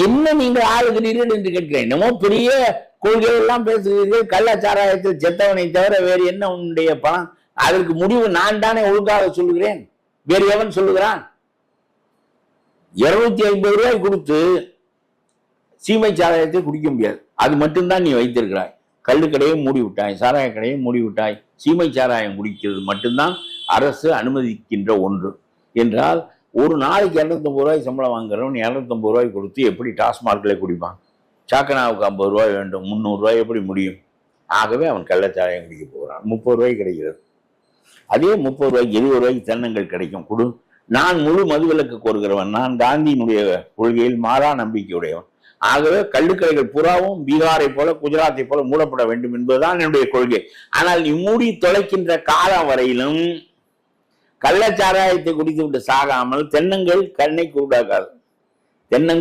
என்ன நீங்கள் ஆளுகிறீர்கள் என்று கேட்கிறேன். என்னமோ பெரிய கொள்கைகள் எல்லாம் பேசுகிறீர்கள். கள்ளச்சாராயத்தில் செத்தவனை தவிர வேறு என்ன உன்னுடைய பணம்? அதற்கு முடிவு நான் தானே ஒழுங்காக சொல்லுகிறேன், வேறு எவன் சொல்லுகிறான்? 250 ரூபாய் கொடுத்து சீமை சாராயத்தை குடிக்க முடியாது. அது மட்டும்தான் நீ வைத்திருக்கிறாய். கள்ளுக்கடையை மூடி விட்டாய், சாராய கடையை மூடி விட்டாய். சீமை சாராயம் குடிக்கிறது மட்டும்தான் அரசு அனுமதிக்கின்ற ஒன்று என்றால், ஒரு நாளைக்கு 250 ரூபாய் சம்பளம் வாங்குறவன் 250 ரூபாய் கொடுத்து எப்படி டாஸ்மார்க்கில் குடிப்பான்? சாக்கனாவுக்கு 50 ரூபாய் வேண்டும், 300 ரூபாய் எப்படி முடியும்? ஆகவே அவன் கள்ளச்சாராயம் குடிக்க போகிறான். 30 ரூபாய் கிடைக்கிறது. அதே 30 ரூபாய்க்கு 20 ரூபாய்க்கு தென்னங்கள் கிடைக்கும், கொடு. நான் முழு மதுவிலக்கு கோருகிறவன். நான் காந்தியினுடைய கொள்கையில் மாறா நம்பிக்கையுடையவன். ஆகவே கள்ளுக்கடைகள் புறாவும் பீகாரை போல குஜராத்தை போல மூடப்பட வேண்டும் என்பதுதான் என்னுடைய கொள்கை. ஆனால் நீ மூடி தொலைக்கின்ற காலம் வரையிலும் கள்ளச்சாராயத்தை குடித்து விட்டு சாகாமல் தென்னங்கள் கண்ணை கூடாக்காது. தென்னங்கள்